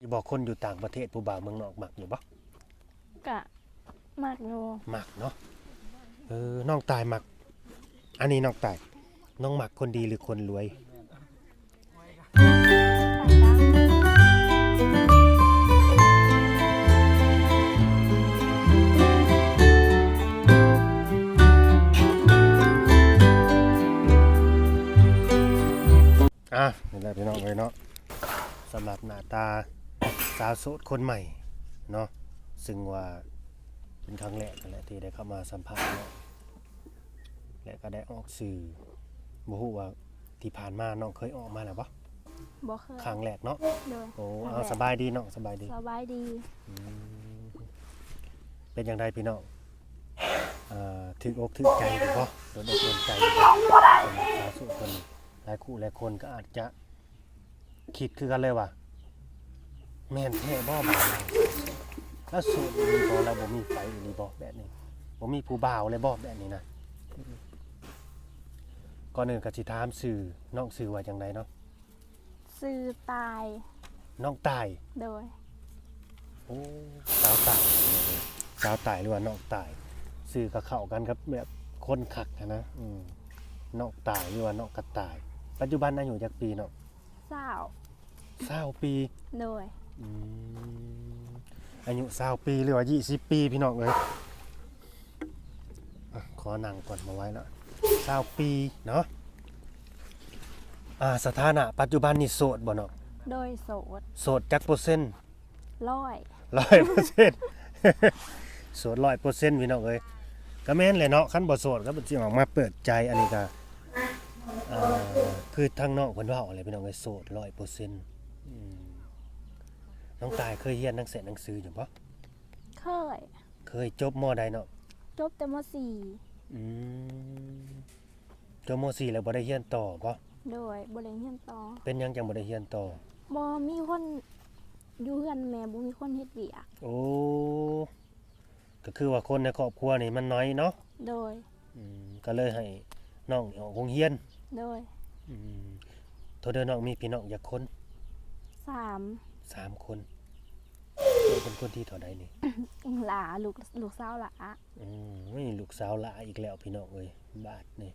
อยู่บอกคนอยู่ต่างประเทศผู้บ่าวเมืองนอกมักอยู่บ่กะมากอยู่มักเนาะน้องตายมักอันนี้น้องตายน้องมักคนดีหรือคนรวยนี่แหละพี่น้องเลยเนาะสำหรับหน้าตาสาวโสดคนใหม่เนาะซึ่งว่าเป็นครั้งแรกนั่นแหละที่ได้เข้ามาสัมภาษณ์เนาะและก็ได้ออกสื่อบ่ฮู้ว่าที่ผ่านมาน้องเคยออกมาแล้วบ่เคยครั้งแรกเนาะโดยโอ้เอาสบายดีเนาะสบายดีเป็นจังไดพี่น้องถึกอกถึกใจอยู่บ่โดนอกโดนใจอยู่บ่สาวโสดคนหลายคู่หลายคนก็อาจจะคิดคือกันเลยว่าแม่นแท้บ่บ่แล้วโสดมีบ่แล้วบ่มีไฟอีหลีบ่แบบนี้บ่มีผู้บ่าวเลยบ่แบบนี้นะก่อนอื่นก็สิถามชื่อน้องชื่อว่าจังไดเนาะชื่อตายน้องตายโดยโอ้สาวตายสาวตายหรือว่าน้องตายชื่อก็เข้ากันครับแบบคนคักนะน้องตายหรือว่าน้องกระต่ายปัจจุบันอายุจักปีเนาะ20ปีโดยอายุ20ปีหรือว่า20ปีพี่น้องเอ้ยขอนั่งก่อนมาไว้แล้ว20ปีเนาะสถานะปัจจุบันนี่โสดบ่เนาะโดยโสดจักเปอร์เซ็นต์100% โสด100%พี่น้องเอ้ยก็แม่นแหละเนาะคันบ่โสดก็บ่สิออกมาเปิดใจอันนี้ก็คือทางนอกเพิ่นเว้าอะไรพี่น้องเอ้ยโสด 100% น้องตายเคยเรียนหนังสืออยู่บ่เคยจบม.ใดเนาะจบแต่ม.4จบม.4แล้วบ่ได้เรียนต่อบ่โดยบ่ได้เรียนต่อเป็นหยังจังบ่ได้เรียนต่อบ่มีคนอยู่เฮือนแม่บ่มีคนเฮ็ดเวียกโอ้ก็คือว่าคนในครอบครัวนี่มันน้อยเนาะโดยก็เลยให้น้องออกโรงเรียนโดยโทษเด้อน้องมีพี่น้องจักคน3คนเป็นคนที่เท่าใดนี่หลาลูกสาวหลาลูกสาวหลาอีกแล้วพี่น้องเอ้ยบาดนี่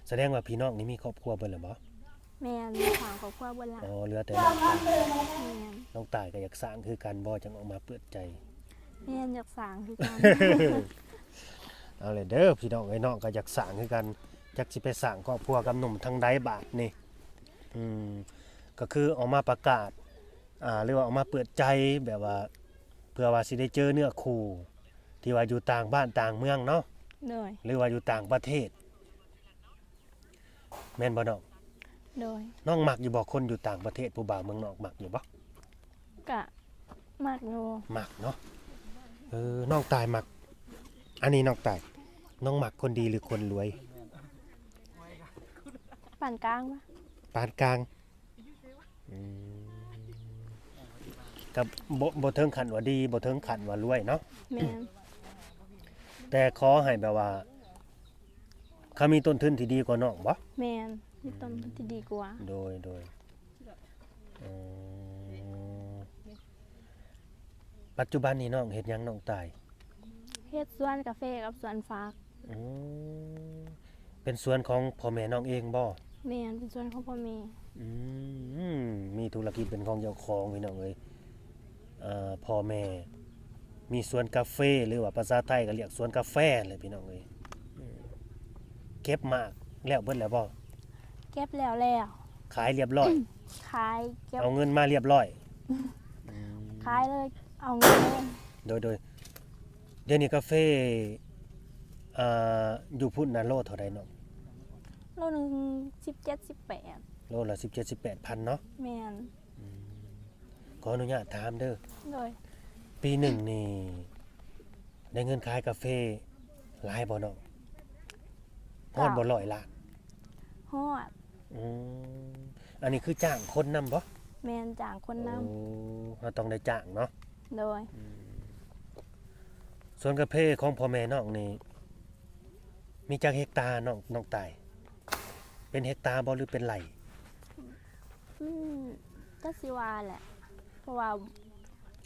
แสดงว่าพี่น้องนี่มีครอบครัวเบิดแล้วบ่แม่นทางครอบครัวเบิดแล้วเหลือแต่น้องตายน้องตายก็อยากสร้างคือกันบ่จังออกมาเปิดใจแม่นอยากสร้างคือกันเอาเลยเด้อพี่น้องไอ้น้องก็อยากสร้างคือกันจักสิไปสร้างครอบครัวกับหนุ่มทางใดบาดนี่ก็คือออกมาประกาศหรือว่าออกมาเปิดใจแบบว่าเพื่อว่าสิได้เจอเนื้อคู่ที่ว่าอยู่ต่างบ้านต่างเมืองเนาะหรือว่าอยู่ต่างประเทศแม่นบ่น้องน้องมักอยู่บ่คนอยู่ต่างประเทศผู้บ่าวเมืองนอกมักอยู่บ่กะมักอยู่มักเนาะน้องตายมักอันนี้น้องตายน้องมักคนดีหรือคนรวยปานกลางปะปานกลางกับบ่ถึงขั้นว่าดีบ่ถึงขั้นว่ารวยเนาะแม่นแต่ขอให้แบบว่าเขามีต้นทุนที่ดีกว่าน้องบ่แม่นมีต้นทุนที่ดีกว่าโดยปัจจุบันนี้น้องเฮ็ดหยังน้องตายเฮ็ดสวนกาแฟกับสวนฟักเป็นสวนของพ่อแม่น้องเองบ่แม่นเป็นสวนของพ่อแม่มีธุรกิจเป็นของเจ้าของพี่น้องเอ้ยพ่อแม่มีสวนกาแฟหรือว่าภาษาไทยก็เรียกสวนกาแฟเลยพี่น้องเอ้ยเก็บมากแล้วเบิดแล้วบ่เก็บแล้วขายเรียบร้อยขายเก็บเอาเงินมาเรียบร้อยขายเลยเอาเงินเลยโดยเดี๋ยวนี้กาแฟอยู่พุ่นน่ะโลเท่าใดเนาะโลนึง17-18โลละ17-18 พันเนาะแม่นขออนุญาตถามเด้อโดยปีหนึ่งนี่ได้เงินขายกาแฟหลายบ่เนาะฮอดบ่100ล้านฮอดอันนี้คือจ้างคนนำบ่แม่นจ้างคนนำเราต้องได้จ้างเนาะโดยส่วนกาแฟของพ่อแม่น้องนี่มีจักเฮกตาร์น้องตายเป็นเฮกตาร์บ่หรือเป็นไร่ จักสิว่าแหละ เพราะว่า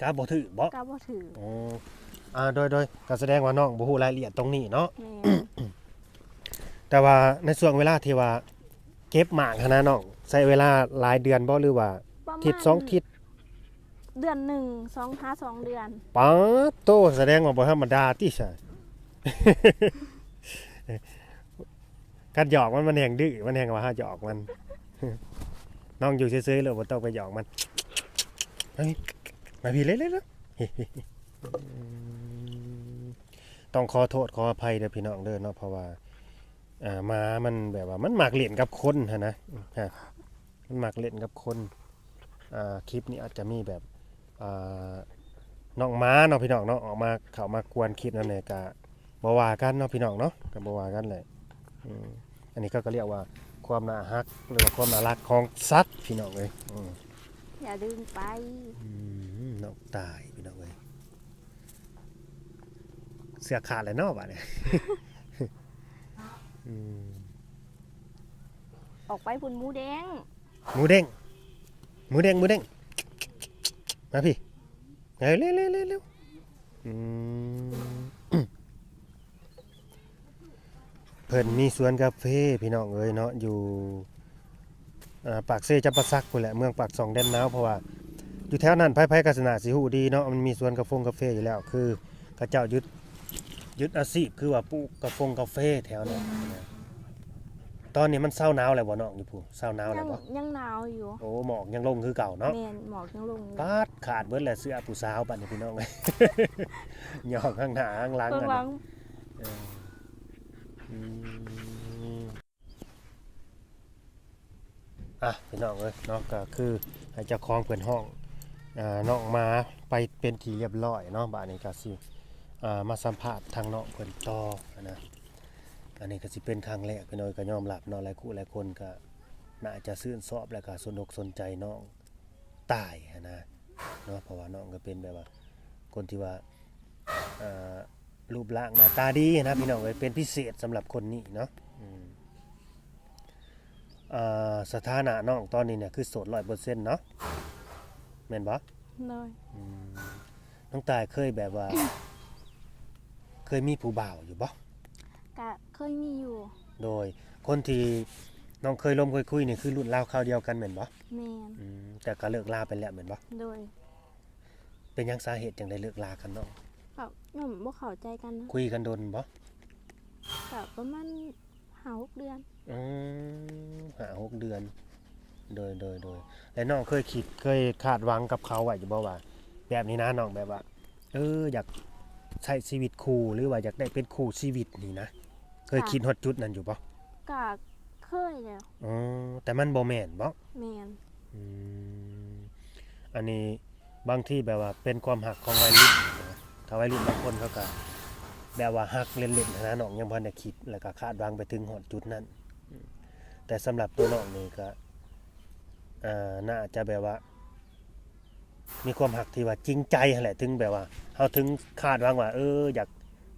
ก าบ่ถือบ่ ก็บ่ถือ อ๋อโดยก็แสดงว่าน้องบ่ฮู้รายละเอียดตรงนี้เนาะ แม่น แต่ว่าในช่วงเวลาที่ว่าเก็บหมากหั้นนะน้องใช้เวลาหลายเดือนบ่หรือว่า ประมาณ ทิศสองทิศ เดือนหนึ่ง2หา2เดือน ป๊าดโตแสดงว่าบ่ธรรมดาติซะ การหยอกมันแห่งดื้อมันแห่งว่าหาหยอกมัน น้องอยู่ซื่อๆแล้วบ่ต้องไปหยอกมันมาพี่เล่นๆเนาะ ต้องขอโทษขออภัยเด้อพี่น้องเด้อเนาะเพราะว่าหมามันแบบว่ามันมักเล่นกับคนหันนะมันมักเล่นกับคนคลิปนี้อาจจะมีแบบน้องหมาเนาะพี่น้องเนาะออกมาเข้ามากวนคลิปนั่นแหละก็บ่ว่ากันเนาะพี่น้องเนาะก็บ่ว่ากันแหละอันนี้ก็เรียกว่าความน่ารักหรือว่าความน่ารักของสัตว์พี่น้องเอ้ย อย่าดึงไป น้องตายพี่น้องเอ้ยเสื้อขาดเลยเนาะบัดนี้ ออกไปพุ่นหมูแดง หมูเด้งหมูเด้งหมูเด้งมาพี่เร็วเร็วเร็วเร็วเร็วเพิ่นมีสวนกาแฟพี่น้องเอ้ยเนาะอยู่ปากเซจับปะซักพุ่นแหละเมืองปาก2แดนหนาวเพราะว่าอยู่แถวนั้นไผๆก็สิน่าสิฮู้ดีเนาะมันมีสวนกาแฟอยู่แล้วคือเขาเจ้ายึดอาชีพคือว่าปลูกกาแฟแถวนั้นตอนนี้มันเช้าหนาวแล้วบ่น้องอยู่พู่เช้าหนาวแล้วบ่ ยังหนาวอยู่ โอ้หมอกยังลงคือเก่าเนาะ แม่นหมอกยังลงอยู่ ปาดขาดเบิดแหละเสื้อผู้สาวบัดนี้พี่น้องเอ้ย หยอกข้างหน้าข้างหลัง เพิ่ง กัน หวัง พี่น้องเอ้ยเนาะก็คือให้เจ้าของเพิ่นห้องน้องมาไปเป็นที่เรียบร้อยเนาะบัดนี้ก็สิมาสัมภาษณ์ทางน้องเพิ่นต่อนะอันนี้ก็สิเป็นครั้งแรกพี่น้องก็ยอมรับเนาะหลายคู่หลายคนก็น่าจะชื่นชอบแล้วก็สนอกสนใจน้องตายนะเนาะเพราะว่าน้องก็เป็นแบบว่าคนที่ว่ารูปร่างหน้าตาดีนะพี่น้องเอ้ยเป็นพิเศษสำหรับคนนี้เนาะสถานะน้องตอนนี้เนี่ยคือโสด 100% เนาะแม่นบ่ เลย น้องตายเคยแบบว่า เคยมีผู้บ่าวอยู่บ่ ก็เคยมีอยู่ โดยคนที่น้องเคยล้มเคยคุยนี่คือรุ่นราวคราวเดียวกันแม่นบ่ แม่น แต่ก็เลิกลาไปแล้วแม่นบ่ โดย เป็นหยังสาเหตุจังได้เลิกลากันน้อง ก็ย่อมบ่เข้าใจกันนะ คุยกันโดนบ่ ก็ประมาณ5-6เดือน 5-6 เดือน โดยแล้วน้องเคยคาดหวังกับเขาไว้อยู่บ่ว่าแบบนี้นะน้องแบบว่าอยากใช้ชีวิตคู่หรือว่าอยากได้เป็นคู่ชีวิตนี่นะเคยคิดฮอดจุดนั้นอยู่บ่ ก็เคยแล้ว แต่มันบ่แม่นบ่ แม่น อันนี้บางที่แบบว่าเป็นความหักของวัยรุ่นนะถ้าวัยรุ่นบางคนเขาก็แบบว่าหักเล่นๆนะน้องยังบ่ทันได้คิดแล้วก็คาดหวังไปถึงฮอดจุดนั้นแต่สำหรับตัวน้องนี่ก็น่าจะแบบว่ามีความหักที่ว่าจริงใจนั่นแหละถึงแบบว่าเฮาถึงคาดหวังว่าอยาก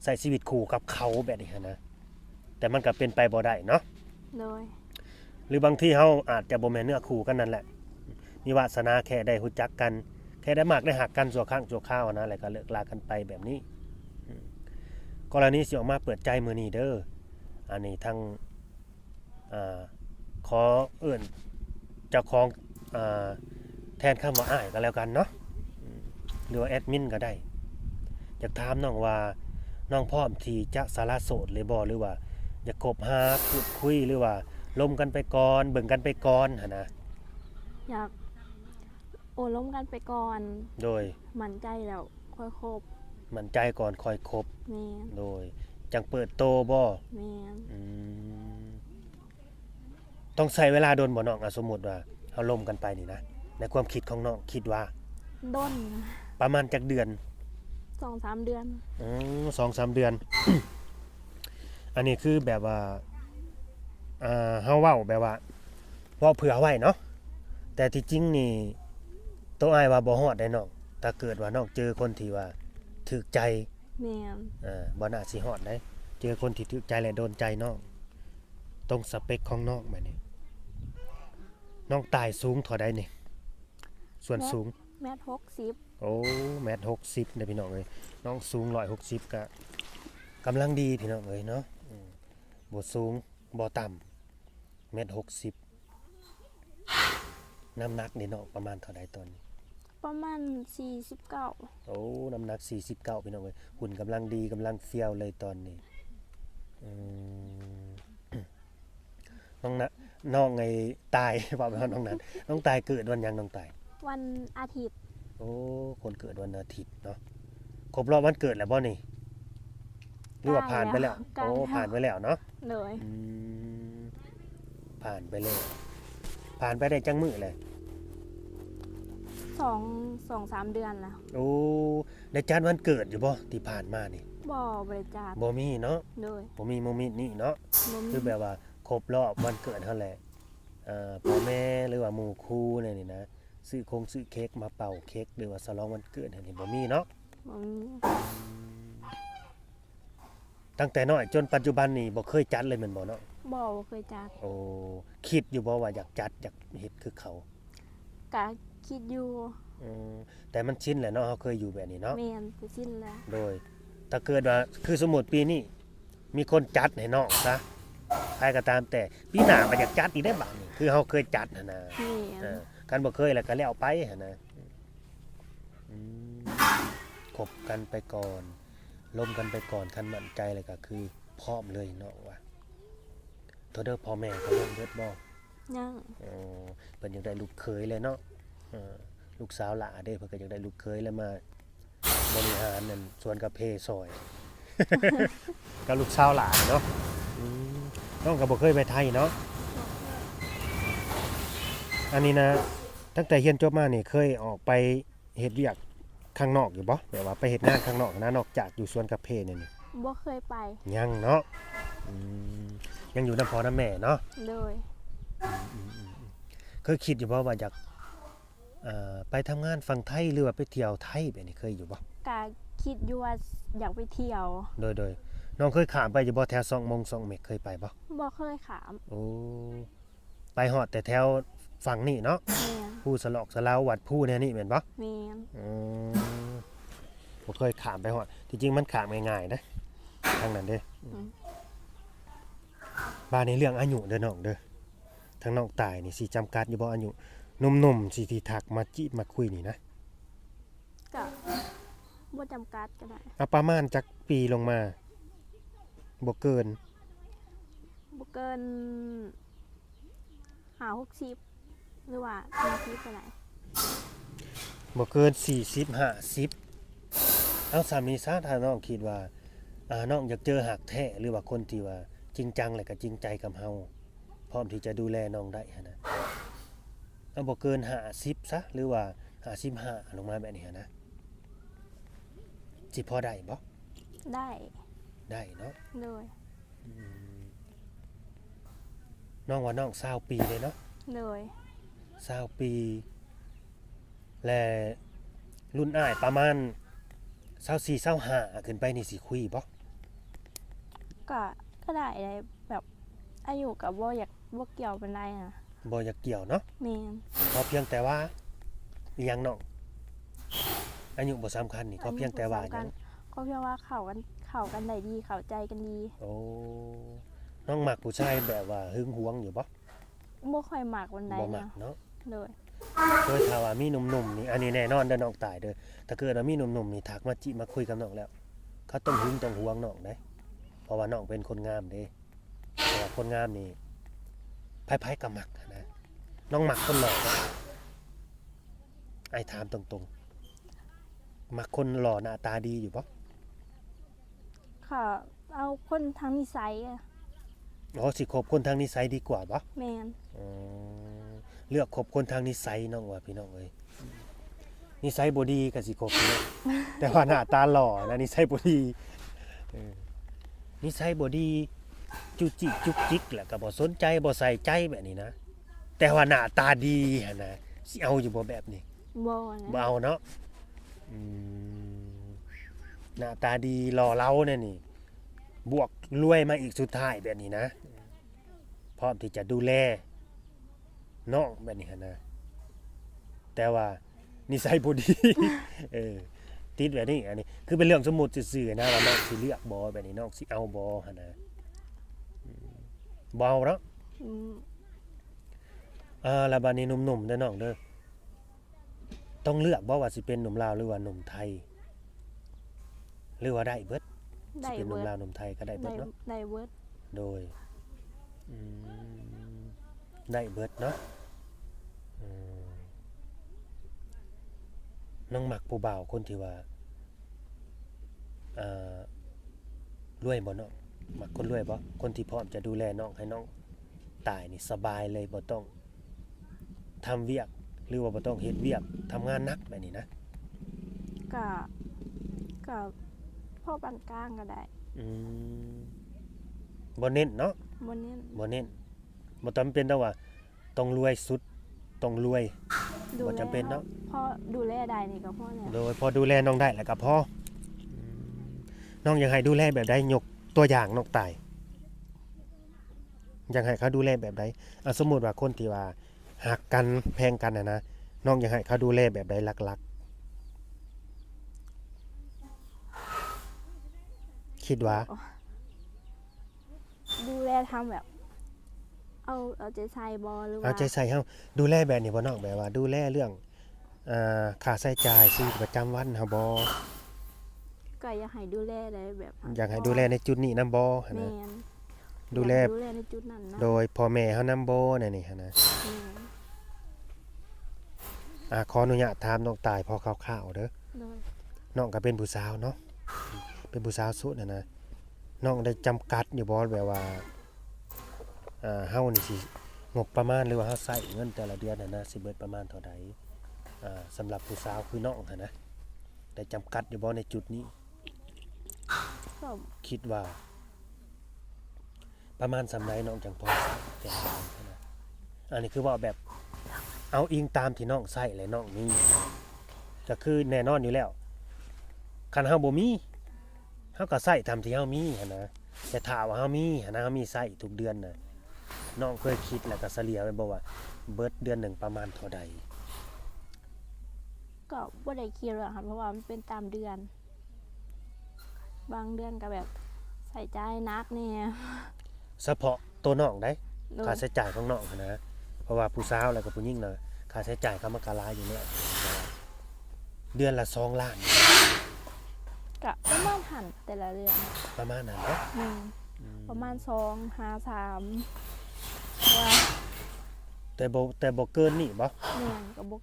ใช้ชีวิตคู่กับเขาแบบนี้นะแต่มันก็เป็นไปบ่ได้เนาะ โดย หรือบางที่เฮาอาจจะบ่แม่นเนื้อคู่กันนั่นแหละมีวาสนาแค่ได้รู้จักกันแค่ได้มากได้หักกันชั่วครั้งชั่วคราวนะแล้วก็เลิกลากันไปแบบนี้กรณีสิออกมาเปิดใจมื้อนี้เด้ออันนี้ทั้งขอเอิ้นเจ้าของแทนคำว่าอ้ายก็แล้วกันเนาะหรือว่าแอดมินก็ได้อยากถามน้องว่าน้องพร้อมที่จะสละโสดเลยบ่หรือว่าอยากคบหาพูดคุยหรือว่าลมกันไปก่อนเบิ่งกันไปก่อนหั่นนะ อยากโอ้ล้มกันไปก่อน โดย มั่นใจแล้วค่อยคบ มั่นใจก่อนค่อยคบ แม่น โดยจังเปิดโตบ่ แม่น ต้องใช้เวลาโดนบ่น้องสมมุติว่าเฮาลมกันไปนี่นะในความคิดของน้องคิดว่า ด้น ประมาณจักเดือน 2-3 เดือน 2-3 เดือน อันนี้คือแบบว่าเฮาเว้าแบบว่าเว้าเผื่อไว้เนาะแต่ที่จริงนี่ตัวอ้ายว่าบ่ฮอดได้น้องถ้าเกิดว่าน้องเจอคนที่ว่าถูกใจ แม่น บ่น่าสิฮอดได้เจอคนที่ถูกใจและโดนใจน้องตรงสเปคของน้องแบบนี้น้องตายสูงเท่าใดนี่ ส่วนสูง แมท60โอ้แมตร60เด้อพี่น้องเอ้ยน้องสูง160ก็กำลังดีพี่น้องเอ้ยเนาะบ่สูงบ่ต่ำเมตร60น้ำหนักนี่เนาะประมาณเท่าใดตอนนี้ ประมาณ49โอ้น้ำหนัก49พี่น้องเอ้ยหุ่นกำลังดีกำลังเฟี้ยวเลยตอนนี้อืม น้องนะน้องไอ้ตาย ว่าไปว่าน้องนั้นน้องตายเกิดวันหยังน้องตาย วันอาทิตย์ โอ้คนเกิดวันอาทิตย์เนาะครบรอบวันเกิดแล้วบ่นี่หรือว่าผ่านไปแล้ว ใกล้ โอ้ แล้ว ผ่านไปแล้วเนาะ เลย อืมผ่านไปแล้วผ่านไปได้จังมื้อเลย 2-3 เดือนแล้ว โอ้ได้จัดวันเกิดอยู่บ่ที่ผ่านมานี่ บ่บริจาค บ่มีเนาะ เลย บ่มีโมเมนต์นี้เนาะ บ่มี คือแบบว่าครบรอบวันเกิดเท่าแหละพ่อแม่หรือว่าหมู่ครูเนี่ยนี่นะซื้อเค้กมาเป่าเค้กหรือว่าฉลองวันเกิดอันนี้บ่มีเนาะ บ่มี ตั้งแต่น้อยจนปัจจุบันนี่บ่เคยจัดเลยแม่นบ่เนาะ บ่เคยจัด โอ้คิดอยู่บ่ว่าอยากจัดอยากเฮ็ดคือเขา กะคิดอยู่ อืมแต่มันชินแหละเนาะเฮาเคยอยู่แบบนี้เนาะ แม่นสิสิ้นแล้ว โดยถ้าเกิดว่าคือสมมุติปีนี้มีคนจัดให้น้องซะใครก็ตามแต่ปีหน้าก็อยากจัดอีกได้บัดนี้คือเฮาเคยจัดหั่นน่ะ แม่น กันบ่เคยแล้วก็แล้วไปหั่นนะอืมคบกันไปก่อนล้มกันไปก่อนคันมั่นใจเลยก็คือพร้อมเลยเนาะว่าโทษเด้อพ่อแม่เขาล้มเบิดบ่ ยัง อ๋อเพิ่นอยากได้ลูกเขยเลยเนาะลูกสาวหลาเด้เพิ่นก็อยากได้ลูกเขยแล้วมาบริหารนั่นสวนกาแฟซอย กับลูกสาวหลาเนาะอืมน้องก็บ่เคยไปไทยเนาะ อันนี้นะตั้งแต่เรียนจบมานี่เคยออกไปเฮ็ดเวียกข้างนอกอยู่บ่แบบว่าไปเฮ็ดงานข้างนอกนะนอกจากอยู่สวนกาแฟนี่นี่ บ่เคยไป ยังเนาะอืมยังอยู่นำพ่อนำแม่เนาะ เลย เคยคิดอยู่บ่ว่าอยากไปทำงานฝั่งไทยหรือว่าไปเที่ยวไทยแบบนี้เคยอยู่บ่ กะคิดอยู่ว่าอยากไปเที่ยว โดยน้องเคยข้ามไปอยู่บ่แถว2 มง 2 เมกเคยไปบ่ บ่เคยขาม โอ้ไปฮอดแต่แถวฝั่งนี้เนาะ แม่น ผู้สลอกสลาววัดผู้แนวนี้แม่นบ่ แม่น อืมบ่เคยข้ามไปฮอดที่จริงมันข้ามง่ายๆนะทางนั้นเด้บ้านในเรื่องอายุเด้อน้องเด้อทางน้องตายนี่สิจำกัดอยู่บ่อายุหนุ่มๆสิที่ทักมาจีบมาคุยนี่นะ กะบ่จำกัดก็ได้ เอาประมาณจักปีลงมาบ่เกิน บ่เกิน60หรือว่า40ก็ได้ บ่เกิน40 50เอาสามีซะถ้าน้องคิดว่าน้องอยากเจอหักแท้หรือว่าคนที่ว่าจริงจังและก็จริงใจกับเฮาพร้อมที่จะดูแลน้องได้หันนะเอาบ่เกิน50ซะหรือว่า55ลงมาแบบนี้หันนะสิพอได้บ่ ได้ ได้เนาะ เลย น้องว่าน้อง20ปีเลยเนาะ เลย 20ปีและรุ่นอ้ายประมาณ24 25ขึ้นไปนี่สิคุยบ่ ก็ได้แบบอายุกับบ่อยากบ่เกี่ยวปานใดนะ บ่อยากเกี่ยวเนาะ แม่น ขอเพียงแต่ว่าอีหยังน้องอายุบ่สำคัญนี่ขอเพียงแต่ว่าหยัง ก็เพียงว่าเข้ากันได้ดีเข้าใจกันดี โอ้น้องมักผู้ชายแบบว่าหึงหวงอยู่บ่ บ่ค่อยมักปานใด บ่มัก นะ เนาะ เลย โดยถ้าว่ามีหนุ่มๆนี่อันนี้แน่นอนเด้อน้องตายเด้อถ้าเกิดว่ามีหนุ่มๆนี่ทักมาจิมาคุยกับน้องแล้ว เขาต้องหึงต้องหวงน้องเด้เพราะว่าน้องเป็นคนงามเด้เพราะว่าคนงามนี่ไผๆก็มักนะน้องมักคนหล่อบ่ไอ้ถามตรงๆมักคนหล่อหน้าตาดีอยู่บ่ ค่ะเอาคนทางนิสัยอะ อ๋อสิคบคนทางนิสัยดีกว่าบ่ แม่น อ๋อเลือกคบคนทางนิสัยน้องว่าพี่น้องเอ้ยนิสัยบ่ดีก็สิคบอยู่เนาะ แต่ว่าหน้าตาหล่อนะนิสัยบ่ดีเออนิสัยบ่ดีจุจิจุกจิกแล้วก็บ่สนใจบ่ใส่ใจแบบนี้นะ แต่ว่าหน้าตาดีหั่นนะสิเอาอยู่บ่แบบนี้ บ่นะ บ่เอาเนาะอืมหน้าตาดีหล่อเราเนี่ยนี่ บวกรวยมาอีกสุดท้ายแบบนี้นะ พร้อมที่จะดูแลน้องแบบนี้หั่นนะแต่ว่า นิสัยบ่ดี เออติดแบบนี้อันนี้คือเป็นเรื่องสมมุติซื่อๆนะว่าน้องสิเลือกบ่แบบนี้น้องสิเอาบ่หั่นน่ะบ่เอาเนาะ อืม แล้วบัดนี้หนุ่มๆเด้อน้องเด้อต้องเลือกบ่ว่าสิเป็นหนุ่มลาวหรือว่าหนุ่มไทยหรือว่าได้เบิดสิ ได้ เป็นหนุ่ เวิ ม ร์ด ลาวหนุ่มไทยก็ได้เบิ ได้ ดเนาะ ได้เวิร์ด โดยได้เบิดเนาะอืมน้องมักผู้บ่าวคนที่ว่าอ่ารวยบ่เนาะมักคนรวยบ่คนที่พร้อมจะดูแลน้องให้น้องตายนี่สบายเลยบ่ต้องทำเวียกหรือว่าบ่ต้องเฮ็ดเวียกทำงานหนักแบบนี้นะ ก็ก็พ่อปานกลางก็ได้ อืมบ่เน้นเนาะ บ่เน้น บ่เน้นบ่จำเป็นต้องว่าต้องรวยสุดต้องรวย ดู บ่ แล จำเป็นเนาะ พ่อดูแลได้นี่ก็พอแล้ว โดยพอดูแลน้องได้แล้วก็พอน้องอยากให้ดูแลแบบใดยกตัวอย่างน้องตายอยากให้เขาดูแลแบบใดสมมุติว่าคนที่ว่าหักกันแพงกันนะน้องอยากให้เขาดูแลแบบใดหลักๆคิดว่า ดูแลทำแบบ เอาใจใส่บ่หรือว่า เอาใจใส่เฮาดูแลแบบนี้บ่น้องแบบว่าดูแลเรื่องค่าใช้จ่ายชีวิตประจำวันเฮาบ่ ก็อยากให้ดูแลได้แบบ อยากให้ดูแลในจุดนี้นำบ่หั่น แม่ นะ น ดูแล อยากให้ดูแลในจุดนั้นนะ โดยพ่อแม่เฮานำบ่นั่นนี่หั่นนะ แม่น ขออนุญาตถามน้องตายพอคร่าวๆเด้อ โดย น้องก็เป็นผู้สาวเนาะเป็นผู้สาวสุดนะน้องได้จำกัดอยู่บ่แบบว่าเฮานี่สิงบประมาณหรือว่าเฮาใช้เงินแต่ละเดือนน่ะนะสิเบิดประมาณเท่าใดสำหรับผู้สาวคือน้องหั่นนะได้จำกัดอยู่บ่ในจุดนี้ ก็ คิดว่า ประมาณสำไรน้องจังพอใช้แต่ละเดือนนะอันนี้คือว่าแบบเอาอิงตามที่น้องใช้และน้องมีก็คือแน่นอนอยู่แล้วคันเฮาบ่มีเฮาก็ใช้ตามที่เฮามีหั่นนะแต่ถ้าว่าเฮามีหั่นนะเฮามีใช้ทุกเดือนน่ะน้องเคยคิดแล้วก็เฉลี่ยไว้บ่ว่าเบิดเดือนหนึงประมาณเท่าใด ก็บ่ได้คิดหรอกค่ะเพราะว่ามันเป็นตามเดือน บางเดือนก็แบบใส่ใจายหนักแน่ เฉพาะตัวน้องได้ โดย ค่าใช้จ่ายของน้องหั้นนะเพราะว่าผู้สาวแล้วก็ผู้หญิงน่ะค่าใช้จ่ายเขามันก็หลายอยู่แล้วเดือนละ2ล้าน ก็ประมาณหันแต่ละเดือน ประมาณนั้นเนาะ ประมาณ2 5 3ว่า แต่บ่เกินนี่บ่ แม่นก็บ่